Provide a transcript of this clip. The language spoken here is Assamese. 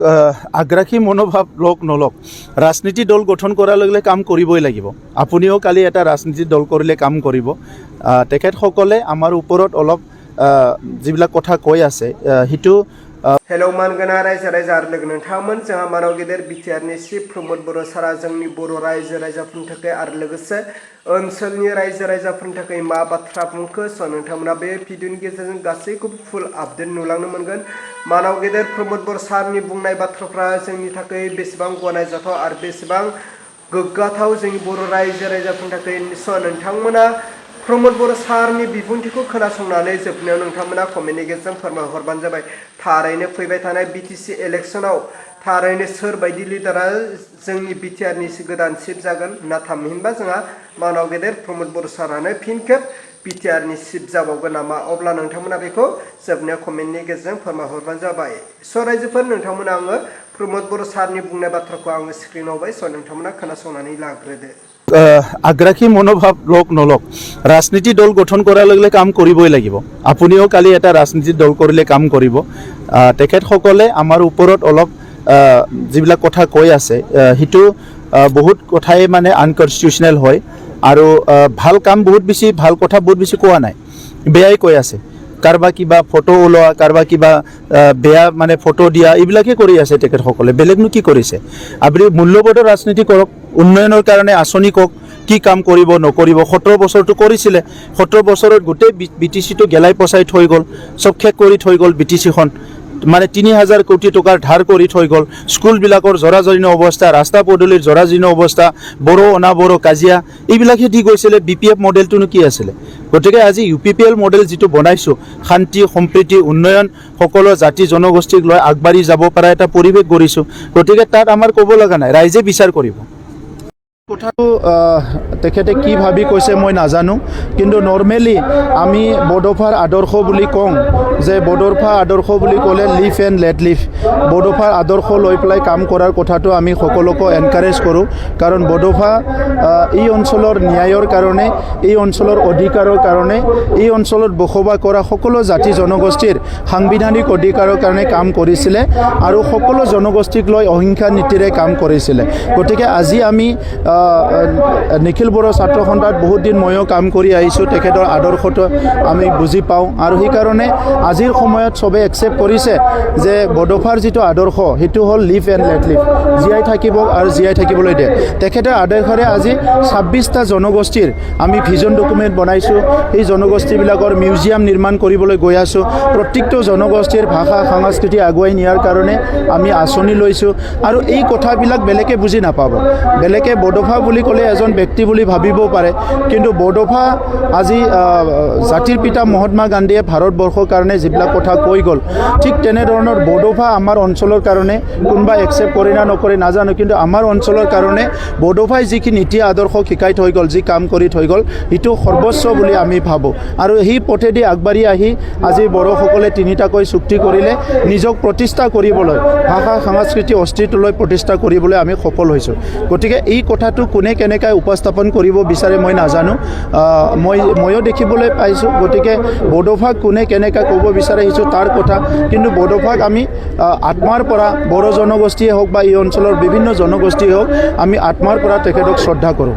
আগ্ৰাসী মনোভাৱ লওক নলওক ৰাজনীতি দল গঠন কৰাৰ লগে কাম কৰিবই লাগিব। আপুনিও কালি এটা ৰাজনীতি দল কৰিলে কাম কৰিব। তেখেতসকলে আমাৰ ওপৰত অলপ যিবিলাক কথা কৈ আছে সেইটো हेलौ मानगोना रायजो राजा आरो लोगो नोंथांमोन जोंहा मानाव गेदेर बिटिआरनि चिफ प्रमद बर' सारा जोंनि बर' रायजो राजाफोरनि थाखाय आरो लोगोसे ओनसोलनि रायजो राजाफोरनि थाखाय मा बाथ्रा बुंखो स' नोंथांमोना बे भिडिअनि गेजेरजों गासैखौबो फुल आपडेट नुलांनो मोनगोन। मानाव गेदेर प्रमद बर' सारनि बुंनाय बाथ्राफ्रा जोंनि थाखाय बेसेबां गनायजाथाव आरो बेसेबां गोग्गाथाव जोंनि बर' रायजो राजाफोरनि थाखाय स' नोंथांमोना प्रमद बर' सारनि बिबुंथिखौ खोनासंनानै जोबनायाव नोंथांमोना कमेन्टनि गेजेरजों फोरमायहरबानो जाबाय। थारैनो फैबाय थानाय बिटिसि इलेक्शनाव थारैनो सोरबायदि लिडारा जोंनि बिटिआरनि गोदान चिफ जागोन ना थामहिनबा जोंहा मानाव गेदेर प्रमद बर' सारानो फिन खेब बिटिआरनि चिफ जाबावगोन नामा? अब्ला नोंथांमोना बेखौ जोबनायाव कमेन्टनि गेजेरजों फोरमायहरबानो जाबाय। स' रायजोफोर नोंथांमोना आङो प्रमद बर' सारनि बुंनाय बाथ्राखौ आङो स्क्रिनाव होबाय। स' नोंथांमोना खोनासंनानै लाग्रोदो। আগ্ৰাসী মনোভাৱ লওক নলওক ৰাজনীতি দল গঠন কৰাৰ লগে কাম কৰিবই লাগিব। আপুনিও কালি এটা ৰাজনীতি দল কৰিলে কাম কৰিব। তেখেতসকলে আমাৰ ওপৰত অলপ যিবিলাক কথা কৈ আছে সেইটো বহুত কথাই মানে আনকনষ্টিটিউচনেল হয় আৰু ভাল কাম বহুত বেছি ভাল কথা বহুত বেছি কোৱা নাই, বেয়াই কৈ আছে। কাৰোবাৰ কিবা ফটো ওলোৱা, কাৰোবাৰ কিবা বেয়া মানে ফটো দিয়া, এইবিলাকে কৰি আছে তেখেতসকলে। বেলেগনো কি কৰিছে? আপুনি মূল্যবোধৰ ৰাজনীতি কৰক, উন্নয়নৰ কাৰণে আঁচনি কওক, কি কাম কৰিব নকৰিব। 17 বছৰটো কৰিছিলে, 17 বছৰত গোটেই বিটিচিটো গেলাই পচাই থৈ গ'ল, চব শেষ কৰি থৈ গ'ল। বিটিচিখন মানে 3000 কোটি টকাৰ ধাৰ কৰি থৈ গ'ল। স্কুলবিলাকৰ জৰাজীৰ্ণ অৱস্থা, ৰাস্তা পদূলিৰ জৰাজীৰ্ণ অৱস্থা, বড়ো অনাবড়ো কাজিয়া, এইবিলাকহে দি গৈছিলে। BPF মডেলটোনো কি আছিলে? গতিকে আজি UPPL মডেল যিটো বনাইছোঁ, শান্তি সম্প্ৰীতি উন্নয়ন সকলো জাতি জনগোষ্ঠীক লৈ আগবাঢ়ি যাব পৰা এটা পৰিৱেশ গঢ়িছোঁ। গতিকে তাত আমাৰ ক'ব লগা নাই, ৰাইজে বিচাৰ কৰিব। কথাটো তেখেতে কি ভাবি কৈছে মই নাজানো, কিন্তু নৰ্মেলি আমি বড়োফাৰ আদৰ্শ বুলি কওঁ যে বড়োফা আদৰ্শ বুলি ক'লে লিভ এণ্ড লেট লিভ। বড়োফাৰ আদৰ্শ লৈ পেলাই কাম কৰাৰ কথাটো আমি সকলোকে এনকাৰেজ কৰোঁ। কাৰণ বড়োফা এই অঞ্চলৰ ন্যায়ৰ কাৰণে, এই অঞ্চলৰ অধিকাৰৰ কাৰণে, এই অঞ্চলত বসবাস কৰা সকলো জাতি জনগোষ্ঠীৰ সাংবিধানিক অধিকাৰৰ কাৰণে কাম কৰিছিলে আৰু সকলো জনগোষ্ঠীক লৈ অহিংসা নীতিৰে কাম কৰিছিলে। গতিকে আজি আমি নিখিল বড়ো ছাত্ৰ সন্থাত বহুত দিন ময়ো কাম কৰি আহিছোঁ। তেখেতৰ আদৰ্শটো আমি বুজি পাওঁ আৰু সেইকাৰণে আজিৰ সময়ত চবে একচেপ্ট কৰিছে যে বড়োফাৰ যিটো আদৰ্শ সেইটো হ'ল লিভ এণ্ড লেট লিভ, জীয়াই থাকিব আৰু জীয়াই থাকিবলৈ দিয়ে। তেখেতৰ আদৰ্শৰে আজি 26টা জনগোষ্ঠীৰ আমি ভিজন ডকুমেণ্ট বনাইছোঁ। সেই জনগোষ্ঠীবিলাকৰ মিউজিয়াম নিৰ্মাণ কৰিবলৈ গৈ আছোঁ। প্ৰত্যেকটো জনগোষ্ঠীৰ ভাষা সংস্কৃতি আগুৱাই নিয়াৰ কাৰণে আমি আঁচনি লৈছোঁ। আৰু এই কথাবিলাক বেলেগে বুজি নাপাব। বেলেগে বড়োফা বুলি ক'লে এজন ব্যক্তি বুলি ভাবিব পাৰে, কিন্তু বড়োফা আজি জাতিৰ পিতা মহাত্মা গান্ধীয়ে ভাৰতবৰ্ষৰ কাৰণে যিবিলাক কথা কৈ গ'ল, ঠিক তেনেধৰণৰ বড়োফা আমাৰ অঞ্চলৰ কাৰণে কোনোবা একচেপ্ট কৰে না নকৰে নাজানো, কিন্তু আমাৰ অঞ্চলৰ কাৰণে বড়োফাই যিখিনি নীতি আদৰ্শ শিকাই থৈ গ'ল, যি কাম কৰি থৈ গ'ল, সেইটো সৰ্বোচ্চ বুলি আমি ভাবোঁ। আৰু সেই পথেদি আগবাঢ়ি আহি আজি বড়োসকলে 3টাকৈ চুক্তি কৰিলে নিজক প্ৰতিষ্ঠা কৰিবলৈ, ভাষা সংস্কৃতি অস্তিত্বলৈ প্ৰতিষ্ঠা কৰিবলৈ আমি সফল হৈছোঁ। গতিকে এই কথাটো কোনে কেনেকৈ উপস্থাপন কৰিব বিচাৰে মই নাজানো, ময়ো দেখিবলৈ পাইছোঁ। গতিকে বড়োফাক কোনে কেনেকৈ ক'ব বিচাৰে সেইটো তাৰ কথা, কিন্তু বড়োফাক আমি আত্মাৰ পৰা, বড়ো জনগোষ্ঠীয়ে হওক বা এই অঞ্চলৰ বিভিন্ন জনগোষ্ঠীয়ে হওক, আমি আত্মাৰ পৰা তেখেতক শ্ৰদ্ধা কৰোঁ।